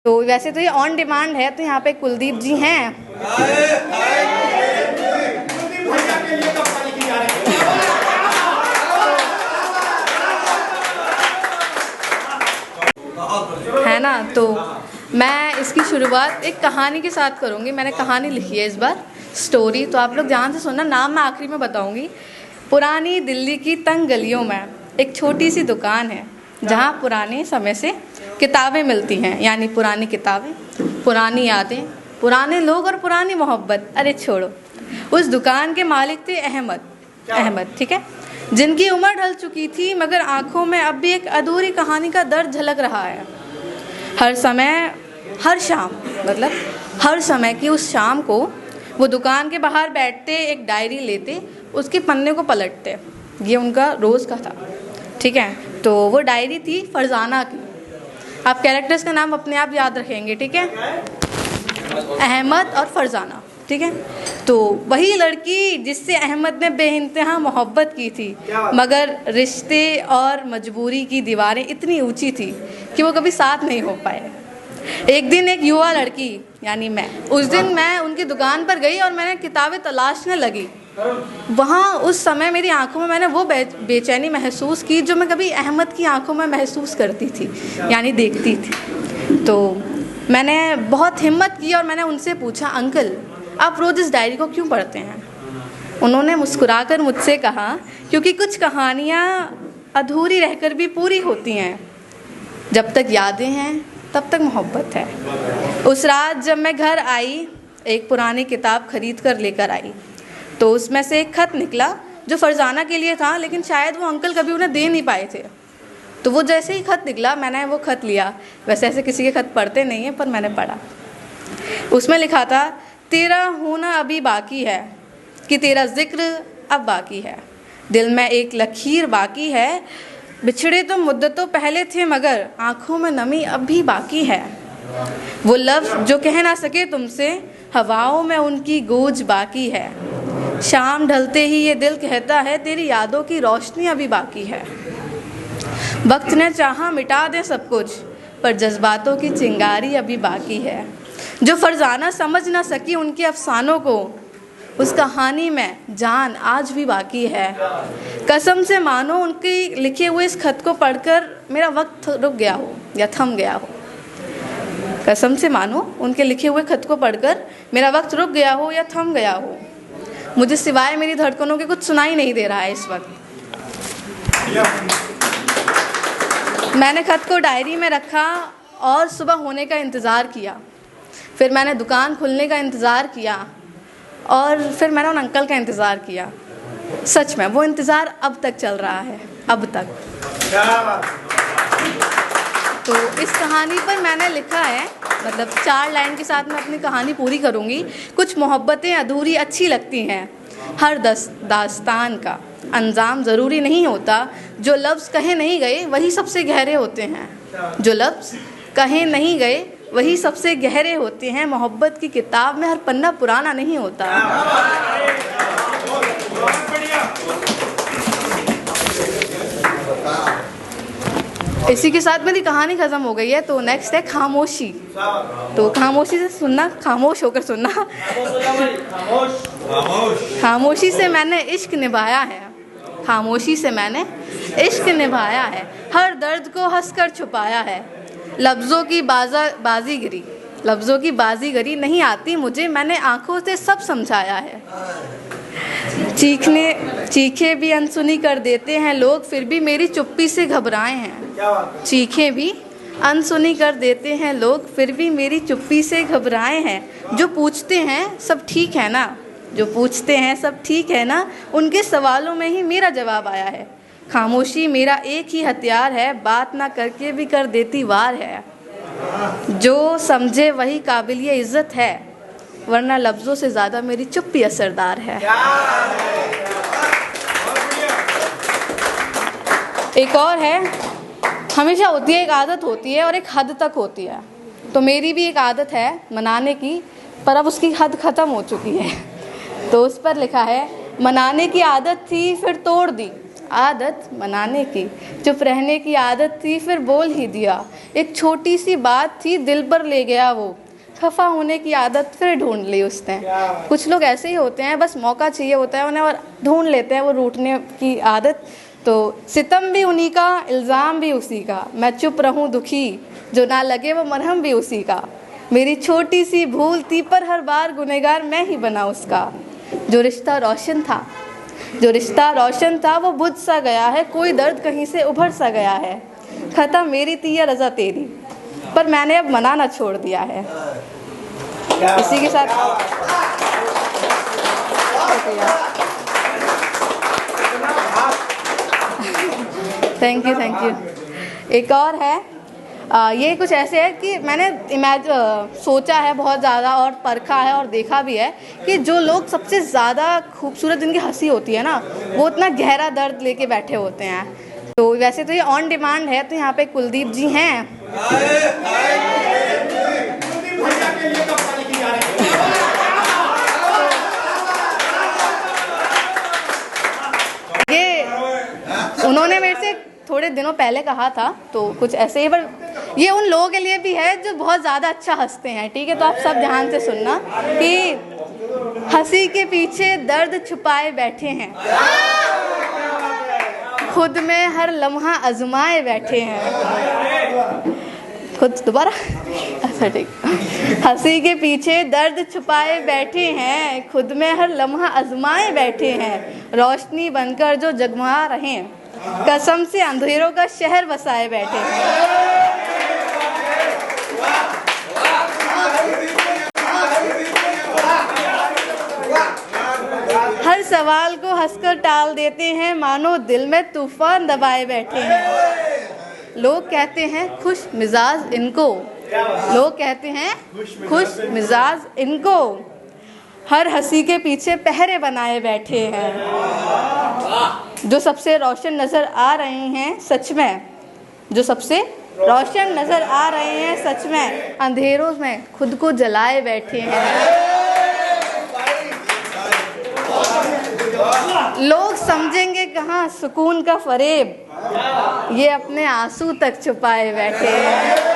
तो वैसे तो ये ऑन डिमांड है, तो यहाँ पे कुलदीप जी हैं। है ना, तो मैं इसकी शुरुआत एक कहानी के साथ करूँगी। मैंने कहानी लिखी है इस बार, स्टोरी, तो आप लोग ध्यान से सुनना। नाम मैं आखिरी में बताऊँगी। पुरानी दिल्ली की तंग गलियों में एक छोटी सी दुकान है जहाँ पुराने समय से किताबें मिलती हैं, यानी पुरानी किताबें, पुरानी यादें, पुराने लोग और पुरानी मोहब्बत। अरे छोड़ो, उस दुकान के मालिक थे अहमद, ठीक है, जिनकी उम्र ढल चुकी थी, मगर आंखों में अब भी एक अधूरी कहानी का दर्द झलक रहा है। हर शाम, मतलब हर समय की उस शाम को वो दुकान के बाहर बैठते, एक डायरी लेते, उसके पन्ने को पलटते। ये उनका रोज़ का था, ठीक है। तो वो डायरी थी फरजाना की। आप कैरेक्टर्स का नाम अपने आप याद रखेंगे, ठीक है, अहमद और फरजाना, ठीक है। तो वही लड़की जिससे अहमद ने बेइंतहा मोहब्बत की थी, मगर रिश्ते और मजबूरी की दीवारें इतनी ऊंची थी कि वो कभी साथ नहीं हो पाए। एक दिन एक युवा लड़की, यानी मैं, उस दिन मैं उनकी दुकान पर गई और मैंने किताबें तलाशने लगी। वहाँ उस समय मेरी आंखों में मैंने वो बेचैनी महसूस की जो मैं कभी अहमद की आंखों में महसूस करती थी, यानी देखती थी। तो मैंने बहुत हिम्मत की और मैंने उनसे पूछा, अंकल आप रोज़ इस डायरी को क्यों पढ़ते हैं? उन्होंने मुस्कुराकर मुझसे कहा, क्योंकि कुछ कहानियाँ अधूरी रहकर भी पूरी होती हैं। जब तक यादें हैं तब तक मोहब्बत है। उस रात जब मैं घर आई, एक पुरानी किताब खरीद कर लेकर आई, तो उसमें से एक खत निकला जो फरजाना के लिए था, लेकिन शायद वो अंकल कभी उन्हें दे नहीं पाए थे। तो वो जैसे ही खत निकला, मैंने वो खत लिया। वैसे ऐसे किसी के खत पढ़ते नहीं हैं, पर मैंने पढ़ा। उसमें लिखा था, तेरा होना अभी बाकी है, कि तेरा जिक्र अब बाकी है, दिल में एक लकीर बाकी है, बिछड़े तो मुद्दतों पहले थे, मगर आँखों में नमी अब भी बाकी है। वो लफ्ज़ जो कह ना सके तुमसे, हवाओं में उनकी गूंज बाकी है। शाम ढलते ही ये दिल कहता है, तेरी यादों की रोशनी अभी बाकी है। वक्त ने चाहा मिटा दे सब कुछ, पर जज्बातों की चिंगारी अभी बाकी है। जो फरजाना समझ ना सकी उनके अफसानों को, उस कहानी में जान आज भी बाकी है। कसम से मानो उनके लिखे हुए इस खत को पढ़कर मेरा वक्त रुक गया हो या थम गया हो। कसम से मानो उनके लिखे हुए खत को पढ़कर मेरा वक्त रुक गया हो या थम गया हो। मुझे सिवाय मेरी धड़कनों के कुछ सुनाई नहीं दे रहा है इस वक्त। मैंने खत को डायरी में रखा और सुबह होने का इंतज़ार किया। फिर मैंने दुकान खुलने का इंतज़ार किया और फिर मैंने उन अंकल का इंतज़ार किया। सच में वो इंतज़ार अब तक चल रहा है, अब तक। तो इस कहानी पर मैंने लिखा है, मतलब 4 लाइन के साथ मैं अपनी कहानी पूरी करूँगी। कुछ मोहब्बतें अधूरी अच्छी लगती हैं, हर दास्तान का अंजाम ज़रूरी नहीं होता। जो लफ्ज़ कहे नहीं गए वही सबसे गहरे होते हैं, जो लफ्ज़ कहे नहीं गए वही सबसे गहरे होते हैं। मोहब्बत की किताब में हर पन्ना पुराना नहीं होता। इसी के साथ मेरी कहानी ख़त्म हो गई है। तो नेक्स्ट है खामोशी। तो खामोशी से सुनना, खामोश होकर सुनना। खामोशी से मैंने इश्क निभाया है, खामोशी से मैंने इश्क निभाया है, हर दर्द को हंसकर छुपाया है। लफ्ज़ों की बाजीगरी नहीं आती मुझे, मैंने आँखों से सब समझाया है। चीखे भी अनसुनी कर देते हैं लोग, फिर भी मेरी चुप्पी से घबराए हैं। चीखें भी अनसुनी कर देते हैं लोग, फिर भी मेरी चुप्पी से घबराए हैं। जो पूछते हैं सब ठीक है ना, जो पूछते हैं सब ठीक है ना, उनके सवालों में ही मेरा जवाब आया है। खामोशी मेरा एक ही हथियार है, बात ना करके भी कर देती वार है। जो समझे वही काबिलिए इज़्ज़त है, वरना लफ्ज़ों से ज़्यादा मेरी चुप्पी असरदार है। एक और है, हमेशा होती है, एक आदत होती है और एक हद तक होती है। तो मेरी भी एक आदत है मनाने की, पर अब उसकी हद ख़त्म हो चुकी है। तो उस पर लिखा है, मनाने की आदत थी फिर तोड़ दी, आदत मनाने की, चुप रहने की आदत थी फिर बोल ही दिया, एक छोटी सी बात थी दिल पर ले गया वो, खफा होने की आदत फिर ढूंढ ली उसने। कुछ लोग ऐसे ही होते हैं, बस मौका चाहिए होता है उन्हें और ढूंढ लेते हैं वो रूठने की आदत। तो सितम भी उन्हीं का, इल्ज़ाम भी उसी का, मैं चुप रहूं दुखी, जो ना लगे वो मरहम भी उसी का, मेरी छोटी सी भूल थी पर हर बार गुनहगार मैं ही बना उसका। जो रिश्ता रोशन था, जो रिश्ता रोशन था वो बुझ सा गया है, कोई दर्द कहीं से उभर सा गया है, खता मेरी थी या रज़ा तेरी, पर मैंने अब मनाना छोड़ दिया है। इसी के साथ थैंक यू। एक और है, ये कुछ ऐसे है कि मैंने सोचा है बहुत ज़्यादा और परखा है और देखा भी है कि जो लोग सबसे ज़्यादा खूबसूरत जिनकी हंसी होती है ना, वो इतना गहरा दर्द लेके बैठे होते हैं। तो वैसे तो ये ऑन डिमांड है, तो यहाँ पे कुलदीप जी हैं। ये उन्होंने मेरे से थोड़े दिनों पहले कहा था, तो कुछ ऐसे ही, पर ये उन लोगों के लिए भी है जो बहुत ज़्यादा अच्छा हंसते हैं, ठीक है। तो आप सब ध्यान से सुनना कि हंसी के पीछे दर्द छुपाए बैठे हैं, खुद में हर लम्हा आजमाए बैठे हैं, खुद दोबारा अच्छा ठीक। हंसी के पीछे दर्द छुपाए बैठे हैं, खुद में हर लम्हा आजमाए बैठे हैं, रोशनी बनकर जो जगमगा रहे हैं, कसम से अंधेरों का शहर बसाए बैठे हैं। हर सवाल को हंसकर टाल देते हैं, मानो दिल में तूफान दबाए बैठे हैं। लोग कहते हैं खुश मिजाज इनको, लोग कहते हैं खुश मिजाज इनको, हर हंसी के पीछे पहरे बनाए बैठे हैं। जो सबसे रोशन नज़र आ रहे हैं सच में, जो सबसे रोशन नज़र आ रहे हैं सच में, अंधेरों में खुद को जलाए बैठे हैं। लोग समझेंगे कहाँ सुकून का फरेब, ये अपने आंसू तक छुपाए बैठे हैं।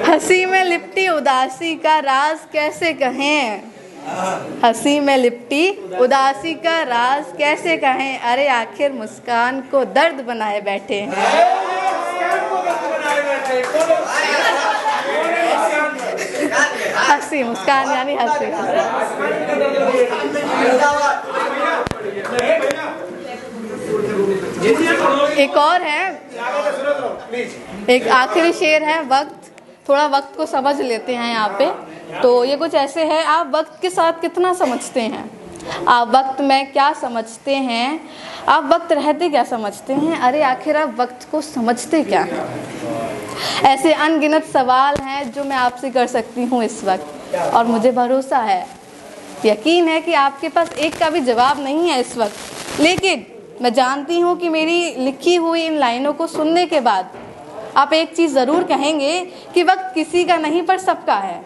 हंसी में लिपटी उदासी का राज कैसे कहें, हंसी में लिपटी उदासी का राज कैसे कहें, अरे आखिर मुस्कान को दर्द बनाए बैठे हैं। हंसी मुस्कान यानी हंसी। एक और है, एक आखिरी शेर है, वक्त, थोड़ा वक्त को समझ लेते हैं यहाँ पे। तो ये कुछ ऐसे है, आप वक्त के साथ कितना समझते हैं, आप वक्त में क्या समझते हैं, आप वक्त रहते क्या समझते हैं, अरे आखिर आप वक्त को समझते क्या हैं। ऐसे अनगिनत सवाल हैं जो मैं आपसे कर सकती हूँ इस वक्त, और मुझे भरोसा है, यकीन है कि आपके पास एक का भी जवाब नहीं है इस वक्त। लेकिन मैं जानती हूँ कि मेरी लिखी हुई इन लाइनों को सुनने के बाद आप एक चीज़ ज़रूर कहेंगे कि वक्त किसी का नहीं पर सबका है।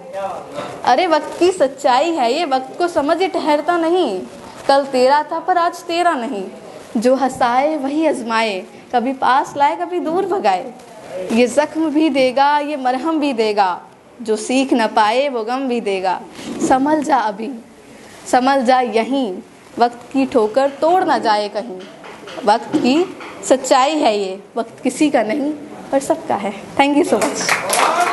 अरे वक्त की सच्चाई है ये, वक्त को समझे ठहरता नहीं, कल तेरा था पर आज तेरा नहीं, जो हंसाए वही आजमाए, कभी पास लाए कभी दूर भगाए, ये ज़ख्म भी देगा ये मरहम भी देगा, जो सीख न पाए वो गम भी देगा। संभल जा अभी, संभल जा यहीं, वक्त की ठोकर तोड़ ना जाए कहीं। वक्त की सच्चाई है ये, वक्त किसी का नहीं पर सबका है। Thank you so much.